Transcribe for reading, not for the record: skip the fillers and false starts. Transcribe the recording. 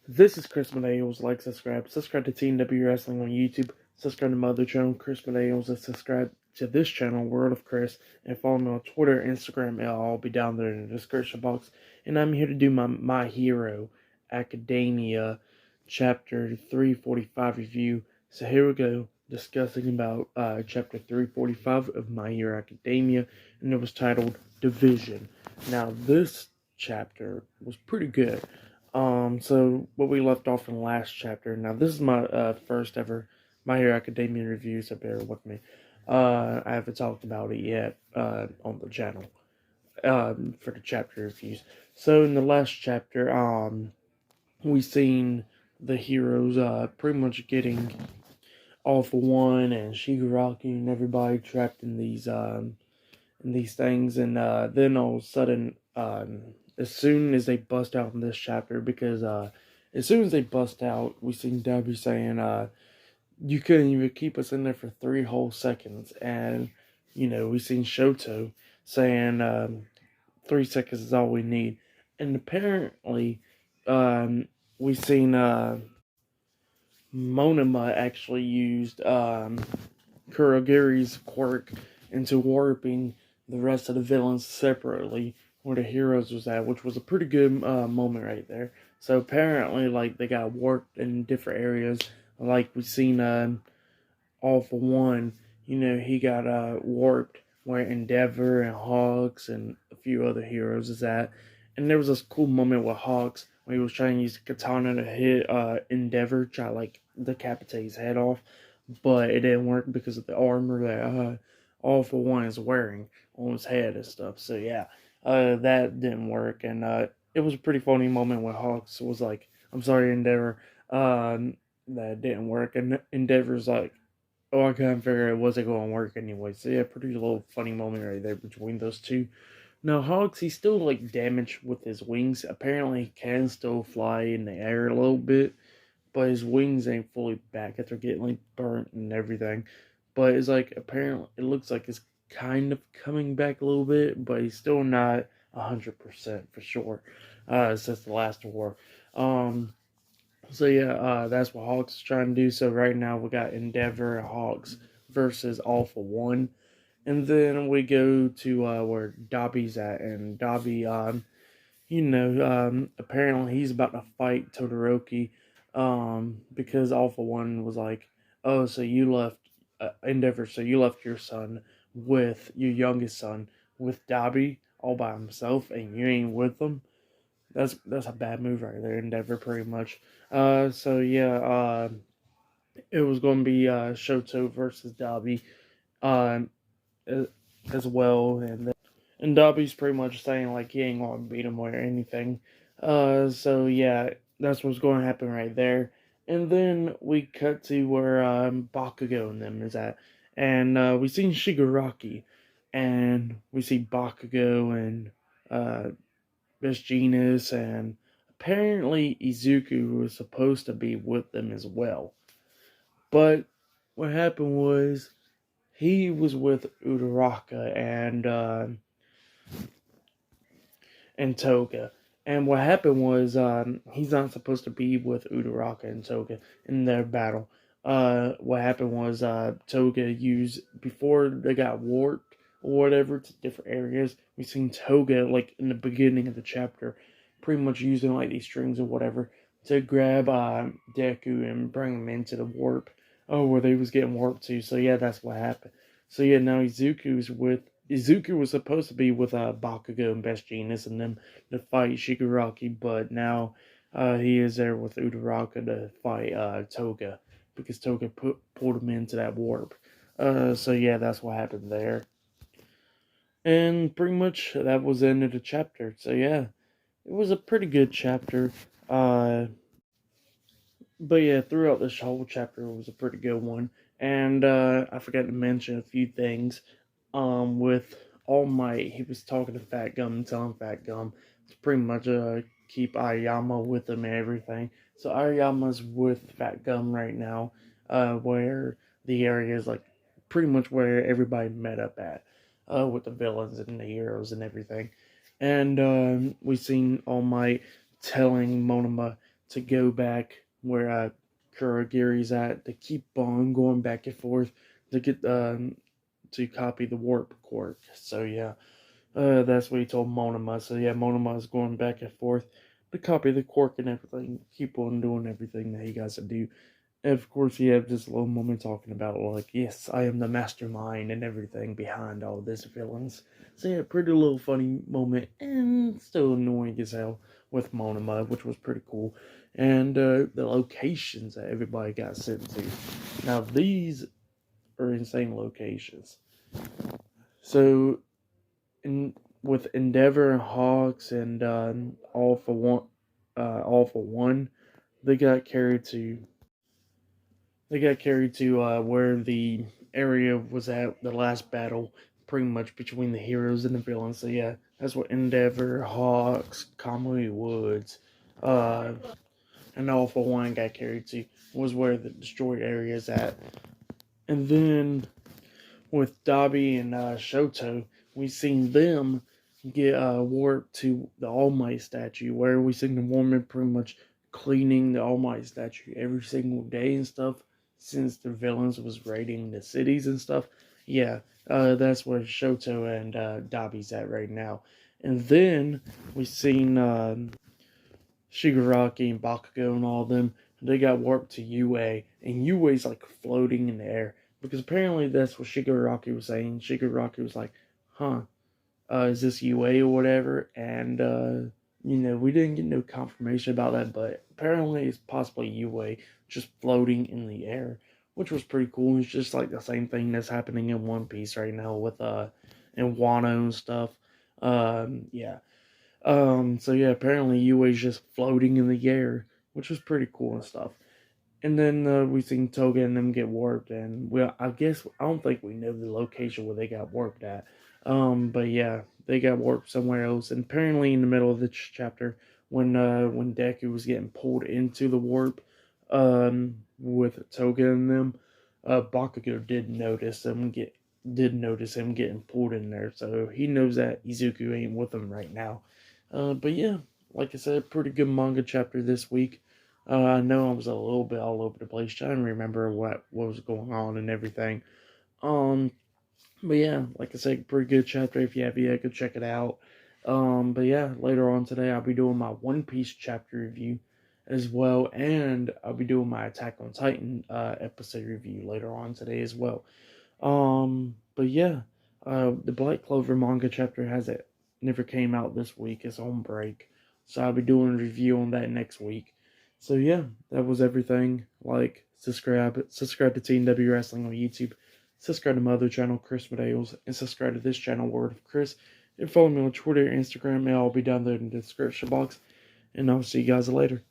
This is Chris Medeiros. Like, subscribe to TNW Wrestling on YouTube, subscribe to my other channel, Chris Medeiros, and subscribe to this channel, World of Chris, and follow me on Twitter, Instagram. It'll all be down there in the description box. And I'm here to do my Hero Academia Chapter 345 review. So here we go, discussing about Chapter 345 of My Hero Academia, and it was titled Division. Now, this chapter was pretty good. So what we left off in the last chapter. Now, this is my first ever My Hero Academia review, so bear with me. I haven't talked about it yet on the channel for the chapter reviews. So in the last chapter, we seen the heroes pretty much getting All For One and Shigaraki and everybody trapped in these things, and then all of a sudden, as soon as they bust out in this chapter, because as soon as they bust out, we seen Debbie saying, "You couldn't even keep us in there for 3 whole seconds," and we seen Shoto saying, 3 seconds is all we need," and apparently, we seen Monoma actually used Kurogiri's quirk into warping the rest of the villains separately where the heroes was at, which was a pretty good moment right there. So apparently, like, they got warped in different areas. Like we seen All For One, he got warped where Endeavor and Hawks and a few other heroes is at. And there was this cool moment with Hawks when he was trying to use the katana to hit Endeavor, try like decapitate his head off, but it didn't work because of the armor that All For One is wearing on his head and stuff. So yeah, that didn't work, and it was a pretty funny moment when Hawks was like, "I'm sorry, Endeavor, that didn't work," and Endeavor's like, "Oh, I couldn't figure it wasn't going to work anyway." So yeah, pretty little funny moment right there between those two. Now Hawks, he's still like damaged with his wings. Apparently, he can still fly in the air a little bit, but his wings ain't fully back after getting like burnt and everything. But it's like apparently it looks like it's kind of coming back a little bit, but he's still not 100% for sure. Since the last war. So yeah, that's what Hawks is trying to do. So right now we got Endeavor and Hawks versus All For One, and then we go to where Dobby's at, and Dobby, apparently he's about to fight Todoroki, because All For One was like, "Oh, so you left Endeavor, so you left your son with your youngest son with Dobby all by himself, and you ain't with them." That's a bad move right there, Endeavor, pretty much. So yeah, it was going to be Shoto versus Dobby, uh, as well, and Dobby's pretty much saying like he ain't going to beat him or anything. So yeah, that's what's going to happen right there. And then we cut to where Bakugo and them is at, and we seen Shigaraki, and we see Bakugo and Best Genius, and apparently Izuku was supposed to be with them as well. But what happened was he was with Uraraka and Toga. And what happened was he's not supposed to be with Uraraka and Toga in their battle. What happened was Toga used, before they got warped or whatever to different areas, we seen Toga like in the beginning of the chapter pretty much using like these strings or whatever to grab Deku and bring him into the warp. Oh, where they was getting warped to. So yeah, that's what happened. So yeah, now Izuku was supposed to be with Bakugo and Best Genius and them to fight Shigaraki, but now he is there with Uraraka to fight Toga because Toga pulled him into that warp. So yeah, that's what happened there. And pretty much that was the end of the chapter. So yeah, it was a pretty good chapter. But yeah, throughout this whole chapter was a pretty good one. And I forgot to mention a few things. With All Might, he was talking to Fat Gum and telling Fat Gum to pretty much keep Aoyama with him and everything. So Aoyama's with Fat Gum right now, where the area is like pretty much where everybody met up at, with the villains and the heroes and everything. And we seen All Might telling Monoma to go back where Kurogiri's at, to keep on going back and forth to get to copy the warp quirk. So yeah, that's what he told Monoma. So yeah, Monoma is going back and forth to copy the quirk and everything, keep on doing everything that he got to do. And of course, you have this little moment talking about, like, yes, I am the mastermind and everything behind all this villains. So yeah, pretty little funny moment, and still annoying as hell with Monoma, which was pretty cool. And the locations that everybody got sent to. Now, these are insane locations. So, with Endeavor and Hawks and All for One, they got carried to where the area was at the last battle, pretty much between the heroes and the villains. So yeah, that's what Endeavor, Hawks, Kamui Woods, uh, and All for One got carried to, was where the destroyed area is at. And then with Dabi and Shoto, we seen them get warped to the All Might statue, where we seen the woman pretty much cleaning the All Might statue every single day and stuff, since the villains was raiding the cities and stuff. Yeah, that's where Shoto and Dabi's at right now. And then we seen Shigaraki and Bakugo and all of them. They got warped to UA, and UA's like floating in the air. Because apparently that's what Shigaraki was saying. Shigaraki was like, huh, is this UA or whatever? And, we didn't get no confirmation about that, but apparently it's possibly UA just floating in the air, which was pretty cool. It's just like the same thing that's happening in One Piece right now with, in Wano and stuff. Yeah. So yeah, apparently UA's just floating in the air, which was pretty cool and stuff. And then we seen Toga and them get warped, and I guess I don't think we know the location where they got warped at. But yeah, they got warped somewhere else. And apparently, in the middle of the chapter, when Deku was getting pulled into the warp, with Toga and them, Bakugo did notice him getting pulled in there, so he knows that Izuku ain't with him right now. But yeah, like I said, pretty good manga chapter this week. I know I was a little bit all over the place trying to remember what was going on and everything. But yeah, like I said, pretty good chapter. If you have yet, go check it out. But yeah, later on today, I'll be doing my One Piece chapter review as well, and I'll be doing my Attack on Titan episode review later on today as well. But yeah, the Black Clover manga chapter never came out this week. It's on break, so I'll be doing a review on that next week. So yeah, that was everything. Like, subscribe to Team W Wrestling on YouTube, subscribe to my other channel, Chris Medeos, and subscribe to this channel, Word of Chris, and follow me on Twitter and Instagram, and I'll be down there in the description box, and I'll see you guys later.